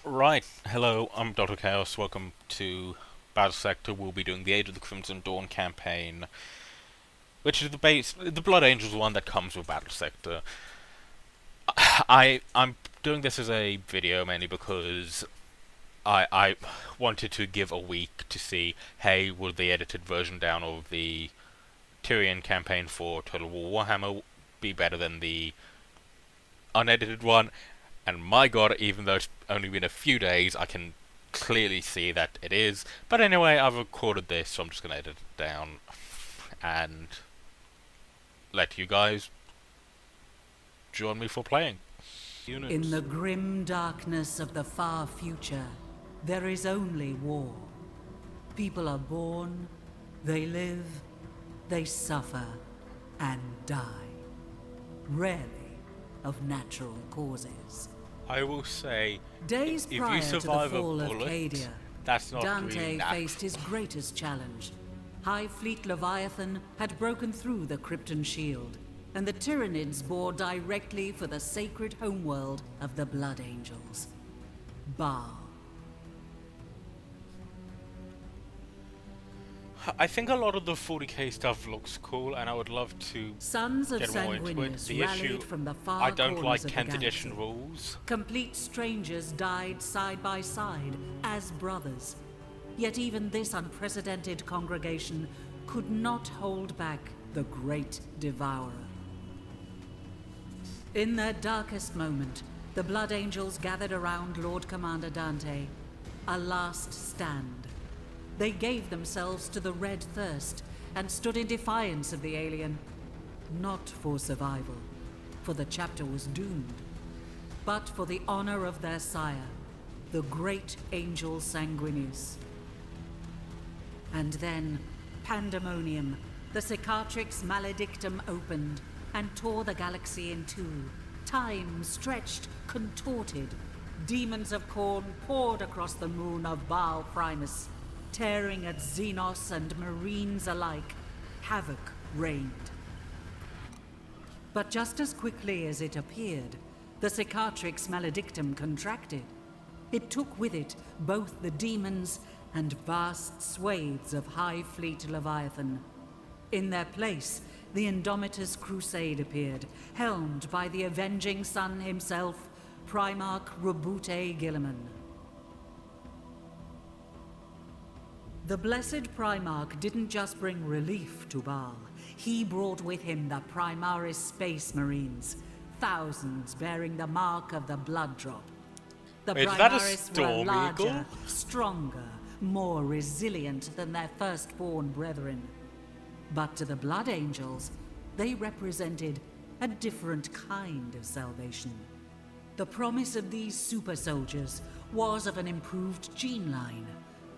Right, hello, I'm Dr. Chaos. Welcome to Battlesector. We'll be doing the Age of the Crimson Dawn campaign, which is the Blood Angels one that comes with Battlesector. I'm doing this as a video mainly because I wanted to give a week to see, hey, will the edited version down of the Tyrion campaign for Total War Warhammer be better than the unedited one? And my god, even though it's only been a few days, I can clearly see that it is. But anyway, I've recorded this, so I'm just going to edit it down and let you guys join me for playing. In Units. the grim darkness of the far future, there is only war. People are born, they live, they suffer, and die. Rarely of natural causes. I will say, Days if you prior to the survive a fall of bullet, Cadia, that's not really Dante natural. faced his greatest challenge. High Fleet Leviathan had broken through the Krypton shield, and the Tyranids bore directly for the sacred homeworld of the Blood Angels, Baal. I think a lot of the 40k stuff looks cool, and I would love to Sons of get more into it. Sanguinius The rallied issue, from the far I don't corners like of the 10th galaxy. edition rules. Complete strangers died side by side as brothers. Yet even this unprecedented congregation could not hold back the Great Devourer. In their darkest moment, the Blood Angels gathered around Lord Commander Dante, a last stand. They gave themselves to the Red Thirst and stood in defiance of the alien. Not for survival, for the chapter was doomed, but for the honor of their sire, the great Angel Sanguinius. And then, pandemonium, the Cicatrix Maledictum opened and tore the galaxy in two. Time stretched, contorted. Demons of Khorne poured across the moon of Baal Primus, tearing at Xenos and Marines alike. Havoc reigned. But just as quickly as it appeared, the Cicatrix Maledictum contracted. It took with it both the demons and vast swathes of High Fleet Leviathan. In their place, the Indomitus Crusade appeared, helmed by the avenging sun himself, Primarch Rabute Gilliman. The blessed Primarch didn't just bring relief to Baal. He brought with him the Primaris Space Marines, thousands bearing the mark of the Blood Drop. The Is that a Primaris were Storm larger, Eagle? stronger, more resilient than their firstborn brethren. But to the Blood Angels, they represented a different kind of salvation. The promise of these super soldiers was of an improved gene line,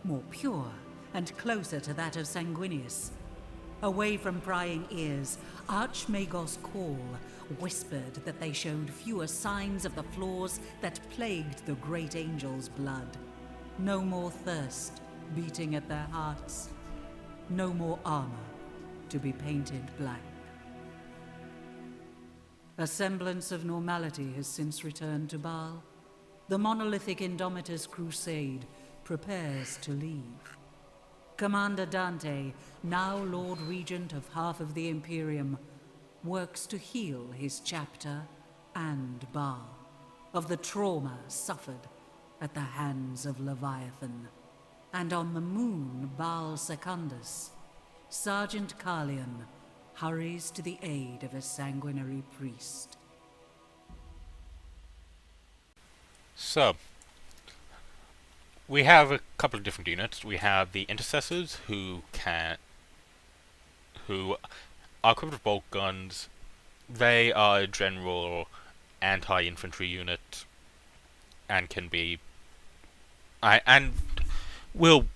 more pure and closer to that of Sanguinius. Away from prying ears, Archmagos Call whispered that they showed fewer signs of the flaws that plagued the great angel's blood. No more thirst beating at their hearts. No more armor to be painted black. A semblance of normality has since returned to Baal. The monolithic Indomitus Crusade prepares to leave. Commander Dante, now Lord Regent of half of the Imperium, works to heal his chapter and Baal of the trauma suffered at the hands of Leviathan. And on the moon Baal Secundus, Sergeant Carlion hurries to the aid of a sanguinary priest. So, we have a couple of different units. We have the Intercessors, who are equipped with bolt guns. They are a general anti-infantry unit, and can be, and will,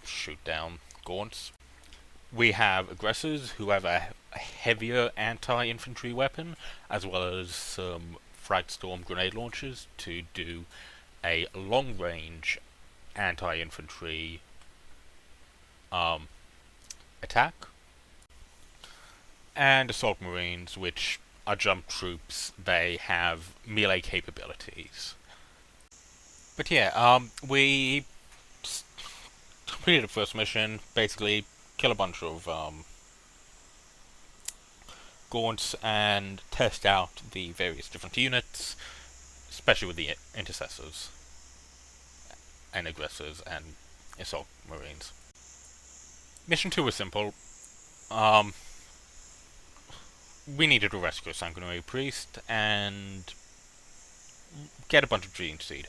shoot down gaunts. We have Aggressors, who have a heavier anti-infantry weapon, as well as some Fragstorm grenade launchers to do a long-range anti-infantry attack. And Assault Marines, which are jump troops. They have melee capabilities. But yeah, we completed the first mission. Basically, kill a bunch of gaunts and test out the various different units, especially with the intercessors and aggressors and assault marines. Mission 2 was simple. Um, we needed to rescue a sanguinary priest and get a bunch of gene seed.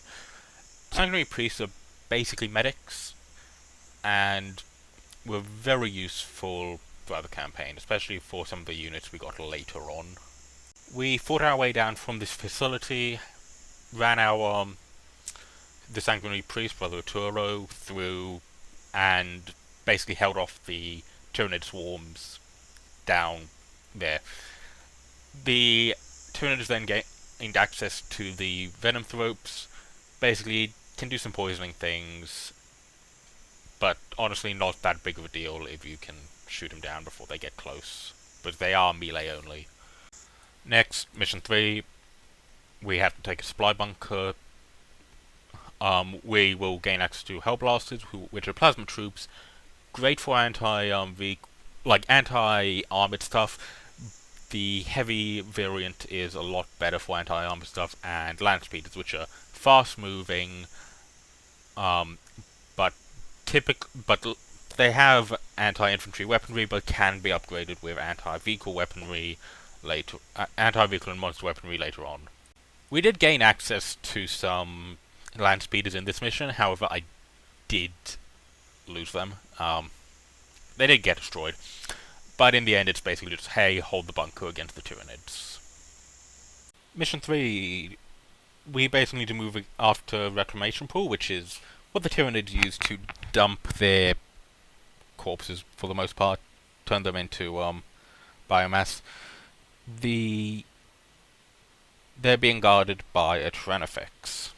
Sanguinary priests are basically medics and were very useful throughout the campaign, especially for some of the units we got later on. We fought our way down from this facility, ran our the sanguinary priest, Brother Turo, through, and basically held off the Tyranid swarms down there. The Tyranids then gained access to the Venom Thropes, basically can do some poisoning things, but honestly not that big of a deal if you can shoot them down before they get close, but they are melee only. Next, Mission 3, we have to take a supply bunker. We will gain access to Hellblasters, which are plasma troops, great for anti-armored stuff. The heavy variant is a lot better for anti-armored stuff, and land speeders, which are fast-moving, but but they have anti-infantry weaponry, but can be upgraded with anti-vehicle weaponry later, anti-vehicle and monster weaponry later on. We did gain access to some land speeders in this mission, however, I did lose them. They did get destroyed, but in the end, it's basically just, hey, hold the bunker against the Tyranids. Mission 3, we basically need to move after Reclamation Pool, which is what the Tyranids use to dump their corpses, for the most part, turn them into biomass. They're being guarded by a Tyranofex.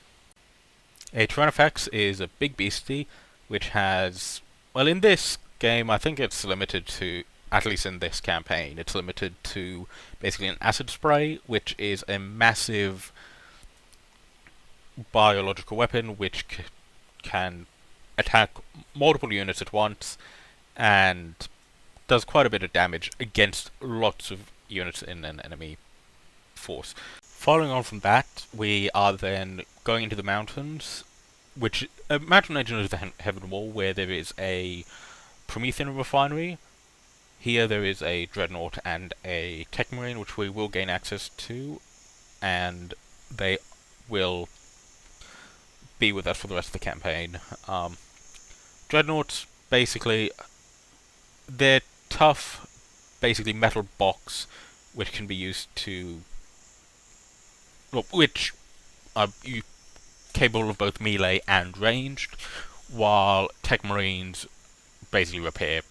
A Tyranofex is a big beastie, which has, well, in this game, I think it's limited to, at least in this campaign, it's limited to basically an acid spray, which is a massive biological weapon which can attack multiple units at once and does quite a bit of damage against lots of units in an enemy force. Following on from that, we are then going into the mountains, which Mountain Legend is the Heaven Wall, where there is a Promethean refinery. Here there is a Dreadnought and a Tech Marine, which we will gain access to, and they will be with us for the rest of the campaign. Dreadnoughts, basically, they're tough, basically metal box, which can be used to, which are capable of both melee and ranged, while Tech Marines basically repair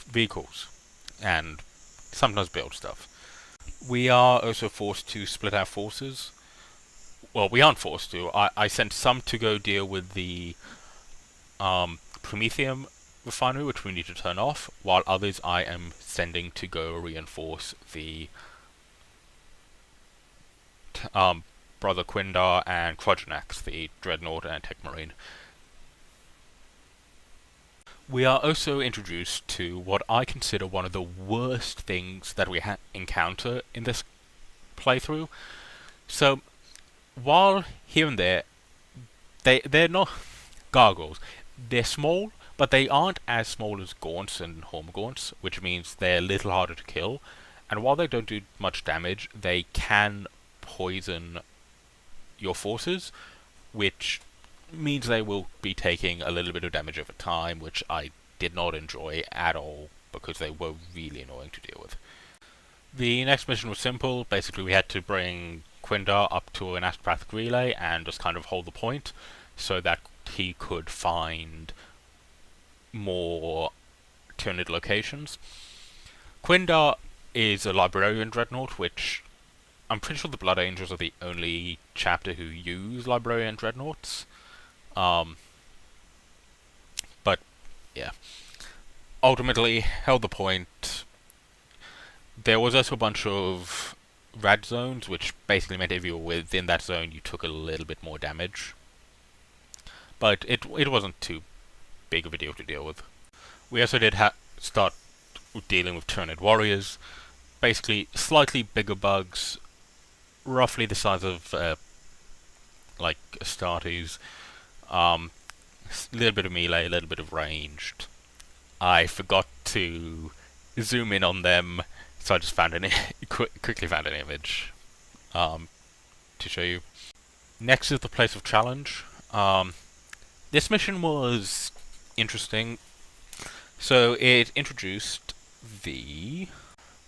vehicles and sometimes build stuff. We are also forced to split our forces. Well, we aren't forced to. I sent some to go deal with the Prometheum refinery, which we need to turn off, while others I am sending to go reinforce the Brother Quindar and Krogenax, the Dreadnought and Tech Marine. We are also introduced to what I consider one of the worst things that we encounter in this playthrough. So, while here and there, they're not gargoyles. They're small, but they aren't as small as Gaunts and Hormagaunts, which means they're a little harder to kill. And while they don't do much damage, they can poison your forces, which means they will be taking a little bit of damage over time, which I did not enjoy at all, because they were really annoying to deal with. The next mission was simple. Basically, we had to bring Quindar up to an astropathic relay and just kind of hold the point, so that he could find more Tyranid locations. Quindar is a Librarian Dreadnought, which I'm pretty sure the Blood Angels are the only chapter who use Librarian Dreadnoughts. But, yeah. Ultimately, held the point. There was also a bunch of rad zones, which basically meant if you were within that zone, you took a little bit more damage. but it wasn't too big of a deal to deal with. We also did start dealing with Tyranid warriors, basically slightly bigger bugs, roughly the size of like Astartes. A little bit of melee, a little bit of ranged. I forgot to zoom in on them, so I just found quickly found an image to show you. Next is the place of challenge. This mission was interesting. So it introduced the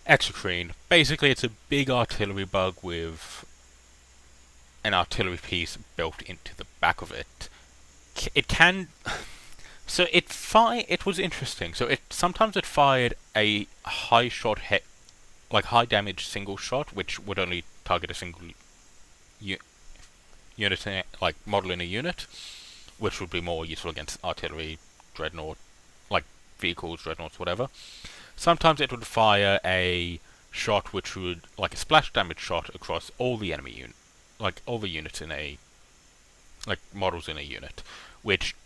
Exocrine. Basically, it's a big artillery bug with an artillery piece built into the back of it. It can. So it was interesting. So sometimes it fired a high shot hit, like high damage single shot, which would only target a single unit, like model in a unit, which would be more useful against artillery, dreadnought, like vehicles, dreadnoughts, whatever. Sometimes it would fire a shot which would, like a splash damage shot across all the enemy unit, like all the units in a, like models in a unit, which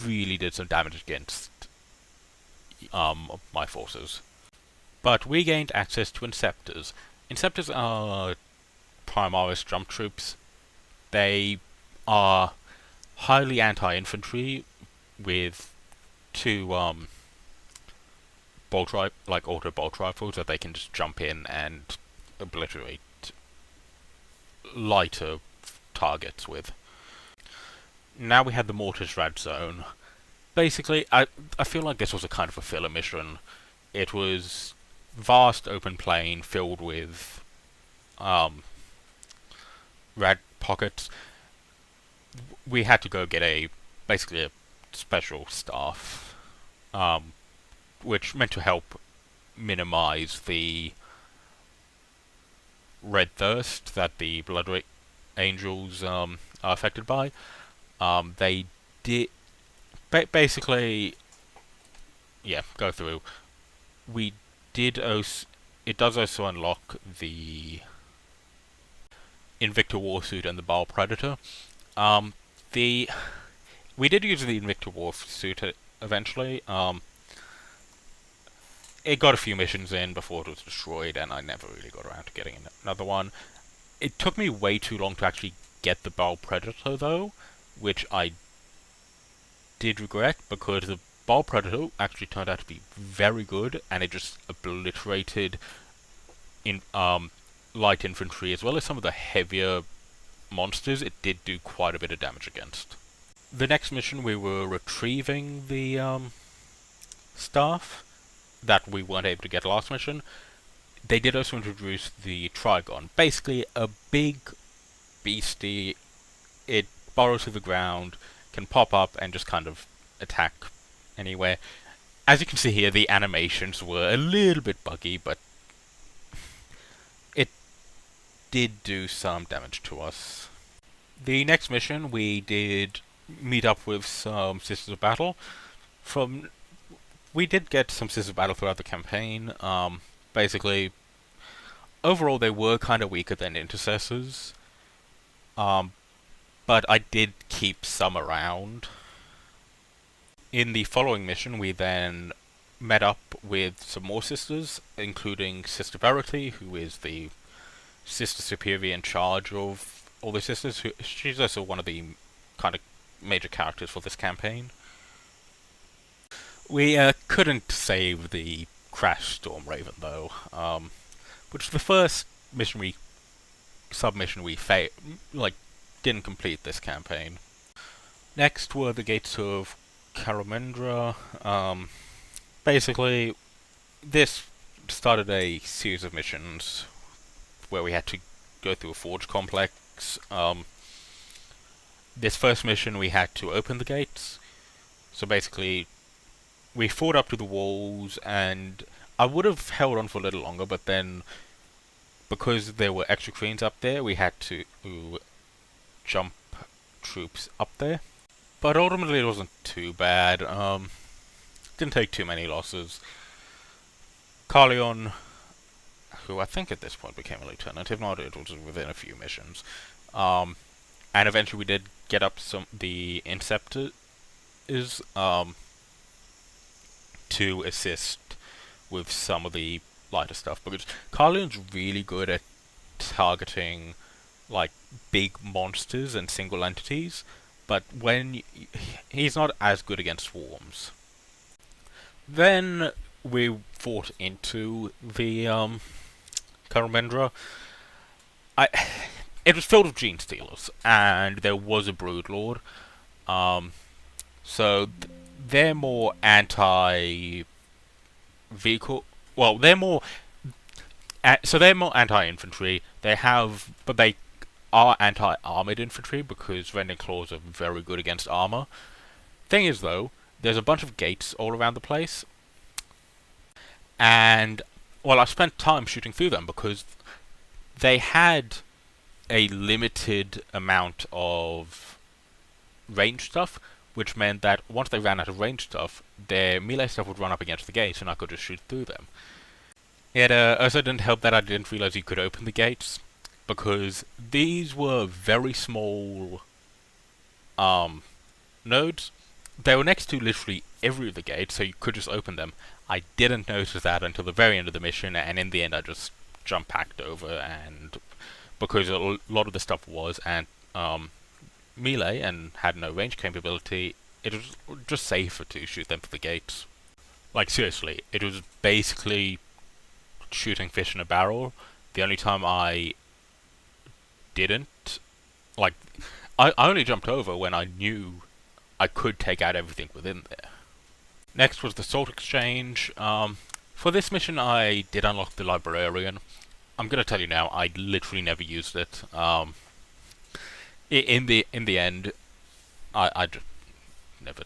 really did some damage against my forces. But we gained access to Inceptors. Inceptors are Primaris jump troops. They are highly anti-infantry with two auto bolt rifles that they can just jump in and obliterate lighter targets with. Now we had the Mortis Rad Zone. Basically, I feel like this was a kind of a filler mission. It was vast open plain filled with rad pockets. We had to go get basically a special staff, which meant to help minimize the red thirst that the Blood Angels are affected by. They did basically, yeah, go through. We did also. It does also unlock the Invictor Warsuit and the Bile Predator. The we did use the Invictor Warsuit eventually. It got a few missions in before it was destroyed, and I never really got around to getting another one. It took me way too long to actually get the Bile Predator, though, which I did regret, because the Bile Predator actually turned out to be very good, and it just obliterated light infantry as well as some of the heavier monsters. It did do quite a bit of damage against. The next mission, we were retrieving the staff that we weren't able to get last mission. They did also introduce the Trigon. Basically, a big beastie. It burrows through the ground, can pop up and just kind of attack anywhere. As you can see here, the animations were a little bit buggy, but it did do some damage to us. The next mission, we did meet up with some Sisters of Battle. We did get some Sisters of Battle throughout the campaign. Basically, overall they were kind of weaker than Intercessors. But I did keep some around. In the following mission, we then met up with some more sisters, including Sister Verity, who is the Sister Superior in charge of all the sisters. She's also one of the kind of major characters for this campaign. We couldn't save the Crash Storm Raven, though, which was the first submission we didn't complete this campaign. Next were the Gates of Karamendra. Basically, this started a series of missions where we had to go through a forge complex. This first mission, we had to open the gates. So basically, we fought up to the walls, and I would have held on for a little longer, but then, because there were Exocrines up there, we had to jump troops up there. But ultimately it wasn't too bad. Didn't take too many losses. Carleon, who I think at this point became a lieutenant, if not it was within a few missions, and eventually we did get up the Inceptors to assist with some of the lighter stuff, because Carlion's really good at targeting like big monsters and single entities, but he's not as good against swarms. Then we fought into the Karamendra. I It was filled with gene stealers, and there was a broodlord. Um, so they're more anti vehicle. Well, they're more anti-infantry. But they are anti-armored infantry because Rending Claws are very good against armor. Thing is, though, there's a bunch of gates all around the place, and well, I spent time shooting through them because they had a limited amount of range stuff, which meant that once they ran out of range stuff, their melee stuff would run up against the gates, and I could just shoot through them. It also didn't help that I didn't realize you could open the gates, because these were very small nodes. They were next to literally every of the gates, so you could just open them. I didn't notice that until the very end of the mission, and in the end I just jump packed over, and because a lot of the stuff was melee and had no range capability, it was just safer to shoot them for the gates. Like, seriously, it was basically shooting fish in a barrel. The only time I didn't, like, I only jumped over when I knew I could take out everything within there. Next was the Salt Exchange. For this mission I did unlock the Librarian. I'm gonna tell you now, I literally never used it. In the end, I just never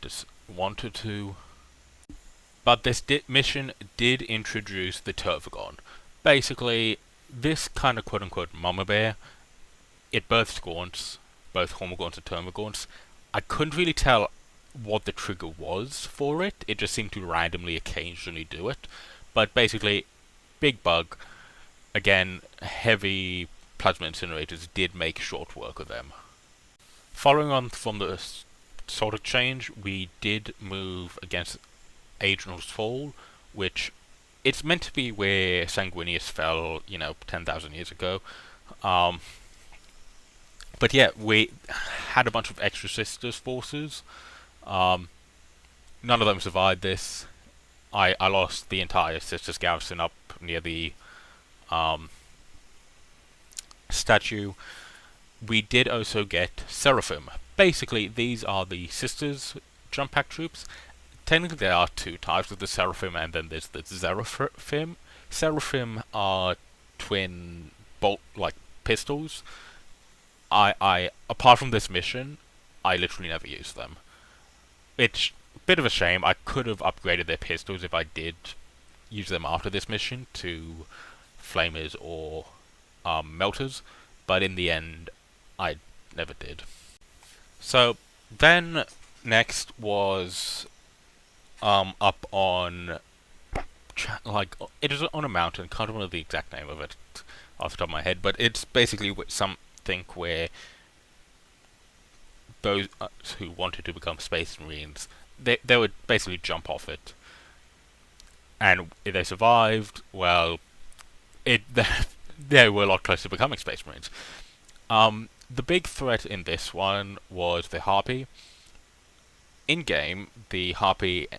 just wanted to. But this mission did introduce the Tervagon. Basically, this kind of quote-unquote mama bear, it births gaunts, both Hormagaunts and Termagaunts. I couldn't really tell what the trigger was for it. It just seemed to randomly occasionally do it. But basically, big bug. Again, heavy plasma incinerators did make short work of them. Following on from the Salt Exchange, we did move against Adrian's Fall, which it's meant to be where Sanguinius fell, 10,000 years ago. But yeah, we had a bunch of extra Sisters forces. None of them survived this. I lost the entire Sisters garrison up near the statue. We did also get Seraphim. Basically, these are the Sisters jump pack troops. Technically, there are two types of the Seraphim, and then there's the Seraphim. Seraphim are twin bolt-like pistols. I apart from this mission, I literally never used them. It's a bit of a shame. I could have upgraded their pistols if I did use them after this mission to flamers or melters, but in the end, I never did. So then next was up on it is on a mountain. Can't remember the exact name of it off the top of my head, but it's basically something where those who wanted to become Space Marines, they would basically jump off it, and if they survived, well, they were a lot closer to becoming Space Marines. The big threat in this one was the Harpy. In game, the Harpy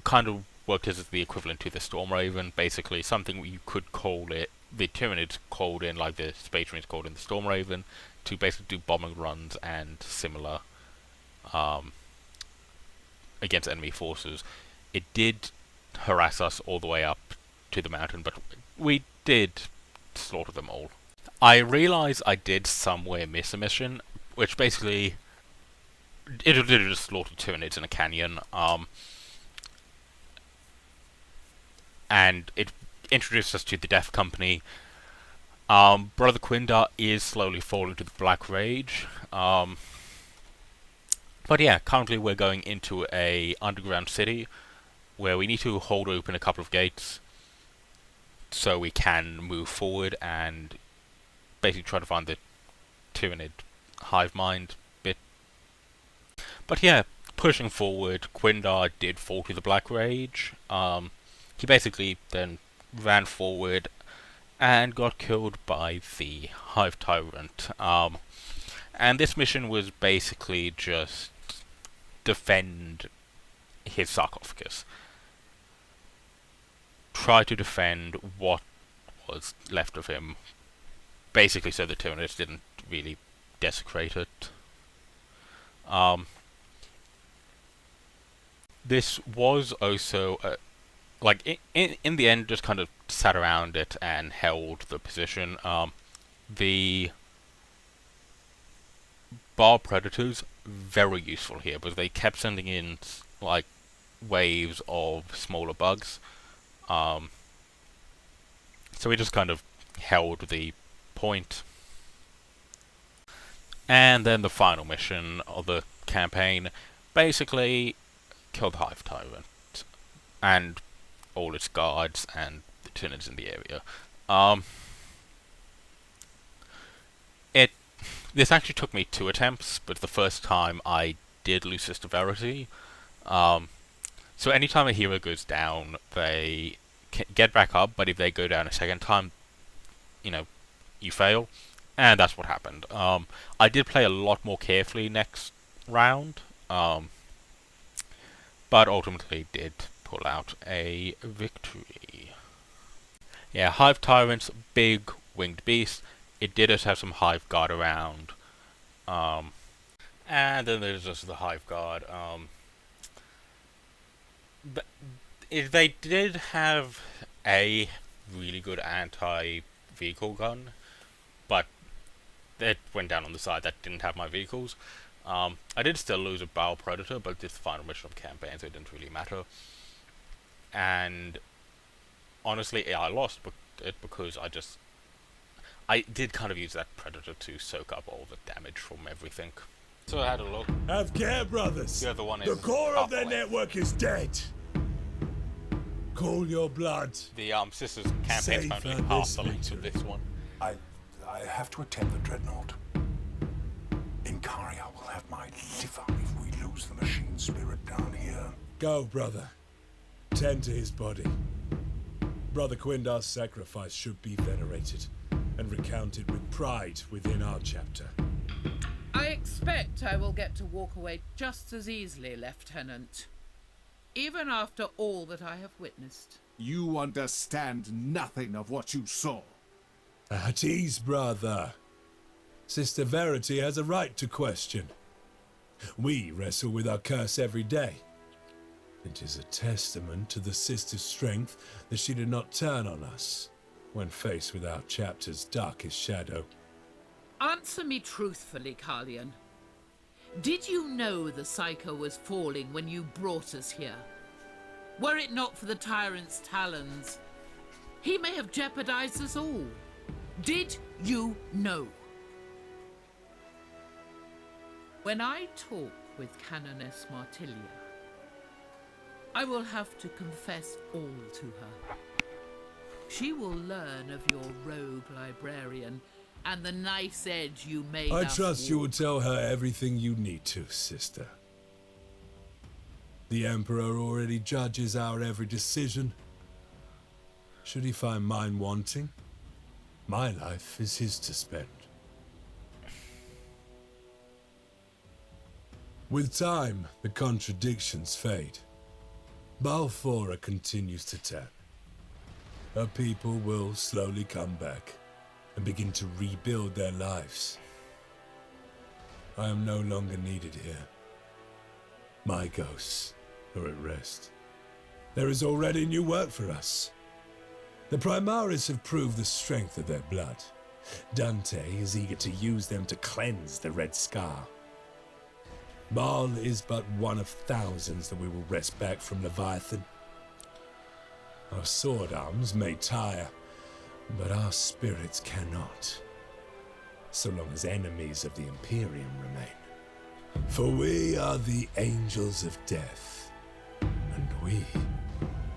kind of worked as the equivalent to the Storm Raven, basically something you could call it. The Tyranids called in, like the Space Marines called in the Storm Raven, to basically do bombing runs and similar against enemy forces. It did harass us all the way up to the mountain, but we did slaughter them all. I realize I did somewhere miss a mission, which basically it did just slaughter Tyranids in a canyon, and it introduced us to the Death Company. Brother Quindar is slowly falling to the Black Rage. But yeah, currently we're going into a underground city where we need to hold open a couple of gates so we can move forward and basically try to find the Tyranid hive mind bit. But yeah, pushing forward, Quindar did fall to the Black Rage. He basically then ran forward and got killed by the Hive Tyrant. And this mission was basically just defend his sarcophagus. Try to defend what was left of him, basically so the Tyranids didn't really desecrate it. This was also, like, in the end, just kind of sat around it and held the position. The bar predators, very useful here, because they kept sending in, like, waves of smaller bugs. So we just kind of held the point. And then the final mission of the campaign, basically kill the Hive Tyrant and all its guards and the Tyranids in the area. This actually took me 2 attempts, but the first time I did lose Sister Verity. So anytime a hero goes down, they get back up, but if they go down a second time, you fail. And that's what happened. I did play a lot more carefully next round, but ultimately did pull out a victory. Yeah, Hive Tyrant's big winged beast. It did have some Hive Guard around. And then there's just the Hive Guard. But they did have a really good anti-vehicle gun, but it went down on the side that didn't have my vehicles. I did still lose a Bow Predator, but this final mission of campaign, so it didn't really matter. And honestly, I lost it because I did kind of use that Predator to soak up all the damage from everything. So I had a look. Have care, brothers. The other one The is core of their Half-Life. network is dead. Call your blood. The Sisters campaign's Save only her half this the length of victory. this one. I have to attend the Dreadnought. In Karia, will have my liver if we lose the machine spirit down here. Go, brother. Tend to his body. Brother Quindar's sacrifice should be venerated and recounted with pride within our chapter. I expect I will get to walk away just as easily, Lieutenant. Even after all that I have witnessed. You understand nothing of what you saw. At ease, brother. Sister Verity has a right to question. We wrestle with our curse every day. It is a testament to the sister's strength that she did not turn on us when faced with our chapter's darkest shadow. Answer me truthfully, Carlion. Did you know the Psycho was falling when you brought us here? Were it not for the Tyrant's talons, he may have jeopardized us all. Did you know? When I talk with Canoness Martilia, I will have to confess all to her. She will learn of your rogue librarian and the nice edge you made I us trust you will walk. tell her everything you need to, sister. The Emperor already judges our every decision. Should he find mine wanting, my life is his to spend. With time, the contradictions fade. Balfora continues to turn. Her people will slowly come back and begin to rebuild their lives. I am no longer needed here. My ghosts are at rest. There is already new work for us. The Primaris have proved the strength of their blood. Dante is eager to use them to cleanse the Red Scar. Baal is but one of thousands that we will wrest back from Leviathan. Our sword arms may tire, but our spirits cannot, so long as enemies of the Imperium remain. For we are the angels of death, and we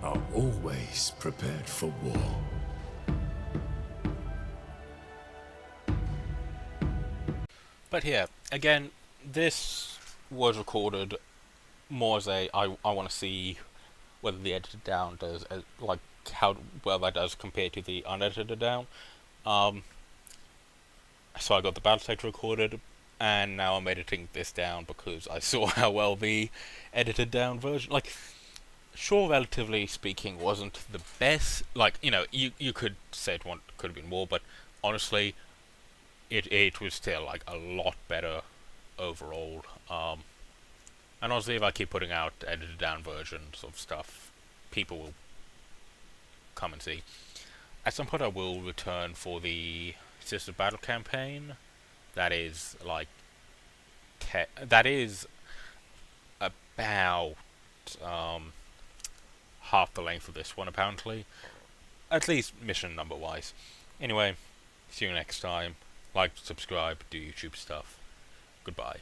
are always prepared for war. But yeah, again, this was recorded more as I want to see whether the edited down does like how well that does compared to the unedited down. Um, so I got the Battlesector recorded, and now I'm editing this down because I saw how well the edited down version, like, sure, relatively speaking, wasn't the best. Like, you could say could have been more, but honestly, it was still like a lot better overall. And honestly, if I keep putting out edited down versions of stuff, people will come and see. At some point, I will return for the Sisters of Battle campaign. That is like that is about half the length of this one, apparently. At least mission number wise. Anyway, see you next time. Like, subscribe, do YouTube stuff. Goodbye.